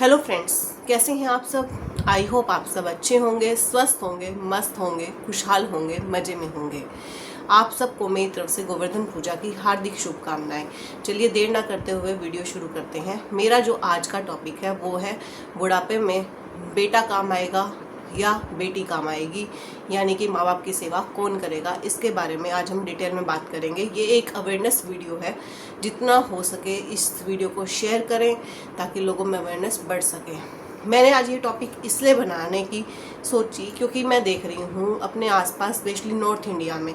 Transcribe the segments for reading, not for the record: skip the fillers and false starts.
Hello friends, कैसे हैं आप सब। आई होप आप सब अच्छे होंगे, स्वस्थ होंगे, मस्त होंगे, खुशहाल होंगे, मज़े में होंगे। आप सबको मेरी तरफ से गोवर्धन पूजा की हार्दिक शुभकामनाएं। चलिए देर ना करते हुए वीडियो शुरू करते हैं। मेरा जो आज का टॉपिक है वो है बुढ़ापे में बेटा काम आएगा या बेटी काम आएगी, यानी कि माँ बाप की सेवा कौन करेगा। इसके बारे में आज हम डिटेल में बात करेंगे। ये एक अवेयरनेस वीडियो है, जितना हो सके इस वीडियो को शेयर करें ताकि लोगों में अवेयरनेस बढ़ सके। मैंने आज ये टॉपिक इसलिए बनाने की सोची क्योंकि मैं देख रही हूँ अपने आसपास, स्पेशली नॉर्थ इंडिया में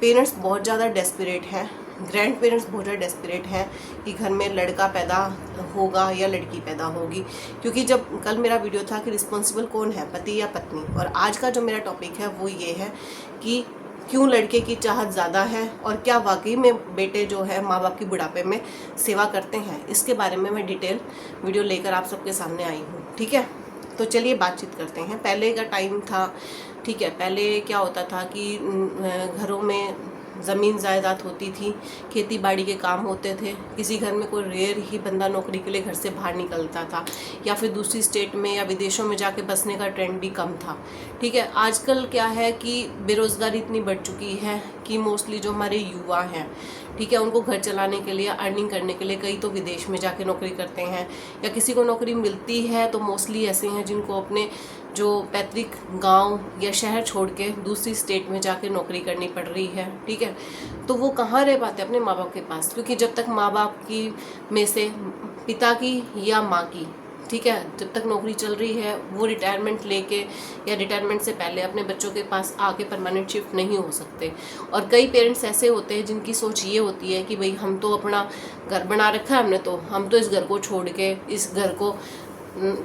पेरेंट्स बहुत ज़्यादा डेस्परेट हैं, ग्रैंड पेरेंट्स बहुत ज़्यादा डेस्परेट हैं कि घर में लड़का पैदा होगा या लड़की पैदा होगी। क्योंकि जब कल मेरा वीडियो था कि रिस्पॉन्सिबल कौन है, पति या पत्नी, और आज का जो मेरा टॉपिक है वो ये है कि क्यों लड़के की चाहत ज़्यादा है और क्या वाकई में बेटे जो है माँ बाप की बुढ़ापे में सेवा करते हैं। इसके बारे में मैं डिटेल वीडियो लेकर आप सबके सामने आई हूँ। ठीक है, तो चलिए बातचीत करते हैं। पहले का टाइम था, ठीक है, पहले क्या होता था कि घरों में ज़मीन जायदाद होती थी, खेती बाड़ी के काम होते थे, किसी घर में कोई रेयर ही बंदा नौकरी के लिए घर से बाहर निकलता था या फिर दूसरी स्टेट में या विदेशों में जाके बसने का ट्रेंड भी कम था। ठीक है, आजकल क्या है कि बेरोज़गारी इतनी बढ़ चुकी है कि मोस्टली जो हमारे युवा हैं, ठीक है, उनको घर चलाने के लिए, अर्निंग करने के लिए कई तो विदेश में जाके नौकरी करते हैं, या किसी को नौकरी मिलती है तो मोस्टली ऐसे हैं जिनको अपने जो पैतृक गांव या शहर छोड़ के दूसरी स्टेट में जाके नौकरी करनी पड़ रही है। ठीक है, तो वो कहाँ रह पाते अपने माँ बाप के पास, क्योंकि जब तक माँ बाप की में से पिता की या माँ की, ठीक है, जब तक नौकरी चल रही है वो रिटायरमेंट लेके या रिटायरमेंट से पहले अपने बच्चों के पास आके परमानेंट शिफ्ट नहीं हो सकते। और कई पेरेंट्स ऐसे होते हैं जिनकी सोच ये होती है कि भाई हम तो अपना घर बना रखा है हमने, तो हम तो इस घर को छोड़ के, इस घर को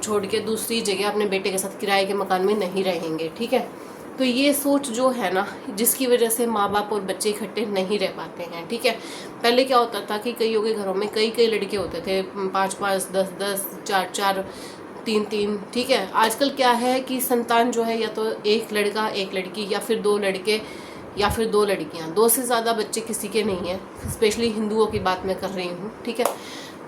छोड़ के दूसरी जगह अपने बेटे के साथ किराए के मकान में नहीं रहेंगे। ठीक है, तो ये सोच जो है ना, जिसकी वजह से माँ बाप और बच्चे इकट्ठे नहीं रह पाते हैं। ठीक है, पहले क्या होता था कि कईयों के घरों में कई कई लड़के होते थे, 5-5, 10-10, 4-4, 3-3। ठीक है, आजकल क्या है कि संतान जो है या तो एक लड़का एक लड़की या फिर 2 लड़के या फिर 2 लड़कियाँ, 2 से ज़्यादा बच्चे किसी के नहीं हैं। स्पेशली हिंदुओं की बात मैं कर रही हूँ। ठीक है,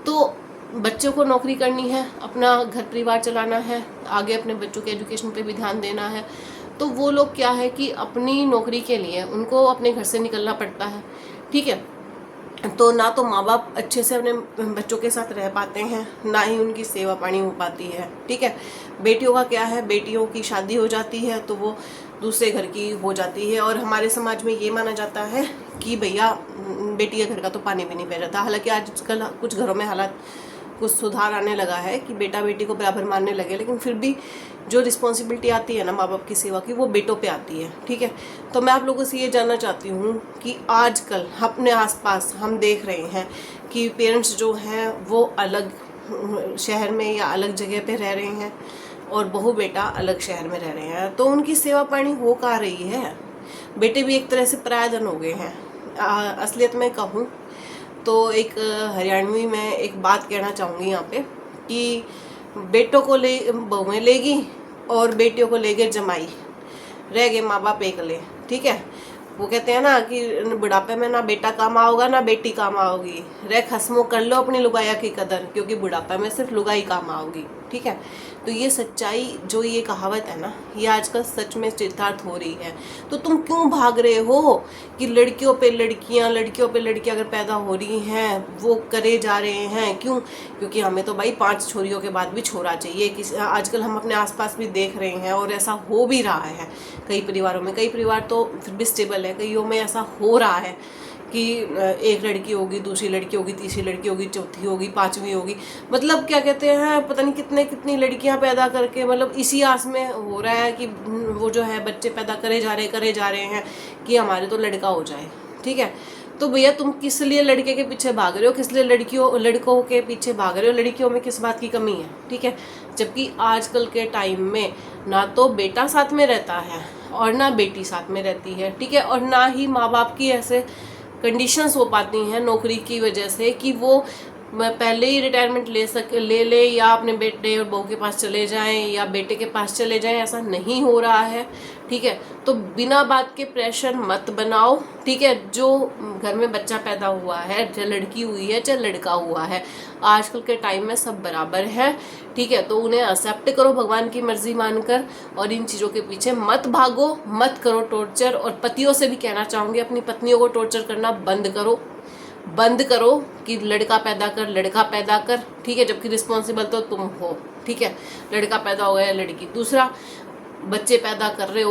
तो बच्चों को नौकरी करनी है, अपना घर परिवार चलाना है, आगे अपने बच्चों के एजुकेशन पे भी ध्यान देना है, तो वो लोग क्या है कि अपनी नौकरी के लिए उनको अपने घर से निकलना पड़ता है। ठीक है, तो ना तो माँ बाप अच्छे से अपने बच्चों के साथ रह पाते हैं, ना ही उनकी सेवा पानी हो पाती है। ठीक है, बेटियों का क्या है, बेटियों की शादी हो जाती है तो वो दूसरे घर की हो जाती है, और हमारे समाज में ये माना जाता है कि भैया बेटी के घर का तो पानी भी नहीं पी रहा था। हालांकि आजकल कुछ घरों में हालात कुछ सुधार आने लगा है कि बेटा बेटी को बराबर मानने लगे, लेकिन फिर भी जो रिस्पॉन्सिबिलिटी आती है ना माँ बाप की सेवा की, वो बेटों पे आती है। ठीक है, तो मैं आप लोगों से ये जानना चाहती हूँ कि आजकल अपने आसपास हम देख रहे हैं कि पेरेंट्स जो हैं वो अलग शहर में या अलग जगह पे रह रहे हैं और बहू बेटा अलग शहर में रह रहे हैं, तो उनकी सेवा पानी हो कहाँ रही है। बेटे भी एक तरह से परायाधन हो गए हैं। असलियत में कहूँ तो एक हरियाणवी में एक बात कहना चाहूँगी यहाँ पे कि बेटों को ले बहुएं लेगी और बेटियों को लेगे जमाई, रह गए माँ बाप एकले। ठीक है, वो कहते हैं ना कि बुढ़ापे में ना बेटा काम आओगा ना बेटी काम आओगी, रे खस्मो कर लो अपनी लुगाया की कदर, क्योंकि बुढ़ापे में सिर्फ लुगाई काम आओगी। ठीक है, तो ये सच्चाई जो ये कहावत है ना, ये आजकल सच में चितार्थ हो रही है। तो तुम क्यों भाग रहे हो कि लड़कियों पे लड़कियां अगर पैदा हो रही हैं वो करे जा रहे हैं, क्यों? क्योंकि हमें तो भाई 5 छोरियों के बाद भी छोरा चाहिए। आजकल हम अपने आसपास भी देख रहे हैं और ऐसा हो भी रहा है कई परिवारों में। कई परिवार तो फिर भी स्टेबल है, कईयों में ऐसा हो रहा है कि एक लड़की होगी, दूसरी लड़की होगी, तीसरी लड़की होगी, चौथी होगी, 5वीं होगी, मतलब क्या कहते हैं पता नहीं कितनी लड़कियां पैदा करके, मतलब इसी आस में हो रहा है कि वो जो है बच्चे पैदा करे जा रहे हैं कि हमारे तो लड़का हो जाए। ठीक है, तो भैया तुम किस लिए लड़के के पीछे भाग रहे हो, किस लिए लड़कों के पीछे भाग रहे हो, लड़कियों में किस बात की कमी है। ठीक है, जबकि आजकल के टाइम में ना तो बेटा साथ में रहता है और ना बेटी साथ में रहती है। ठीक है, और ना ही माँ बाप की ऐसे कंडीशंस हो पाती हैं नौकरी की वजह से कि वो मैं पहले ही रिटायरमेंट ले ले या अपने बेटे और बहू के पास चले जाएं या बेटे के पास चले जाएं, ऐसा नहीं हो रहा है। ठीक है, तो बिना बात के प्रेशर मत बनाओ। ठीक है, जो घर में बच्चा पैदा हुआ है, चाहे लड़की हुई है चाहे लड़का हुआ है, आजकल के टाइम में सब बराबर है। ठीक है, तो उन्हें एक्सेप्ट करो भगवान की मर्जी मानकर, और इन चीज़ों के पीछे मत भागो, मत करो टॉर्चर। और पतियों से भी कहना चाहूँगी, अपनी पत्नियों को टॉर्चर करना बंद करो कि लड़का पैदा कर। ठीक है, जबकि रिस्पॉन्सिबल तो तुम हो। ठीक है, लड़का पैदा हो गया, लड़की। दूसरा, बच्चे पैदा कर रहे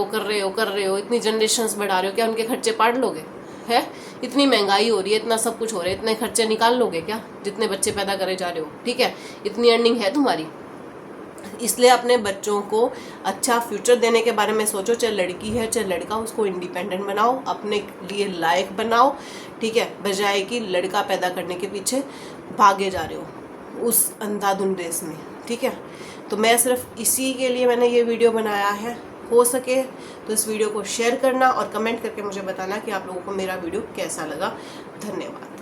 हो, इतनी जनरेशन्स बढ़ा रहे हो, क्या उनके खर्चे पाड़ लोगे? है, इतनी महंगाई हो रही है, इतना सब कुछ हो रहा है, इतने खर्चे निकाल लोगे क्या जितने बच्चे पैदा करे जा रहे हो? ठीक है, इतनी अर्निंग है तुम्हारी? इसलिए अपने बच्चों को अच्छा फ्यूचर देने के बारे में सोचो। चाहे लड़की है चाहे लड़का, उसको इंडिपेंडेंट बनाओ, अपने लिए लायक बनाओ। ठीक है, बजाय कि लड़का पैदा करने के पीछे भागे जा रहे हो उस अंधाधुंध रेस में। ठीक है, तो मैं सिर्फ इसी के लिए मैंने ये वीडियो बनाया है। हो सके तो इस वीडियो को शेयर करना और कमेंट करके मुझे बताना कि आप लोगों को मेरा वीडियो कैसा लगा। धन्यवाद।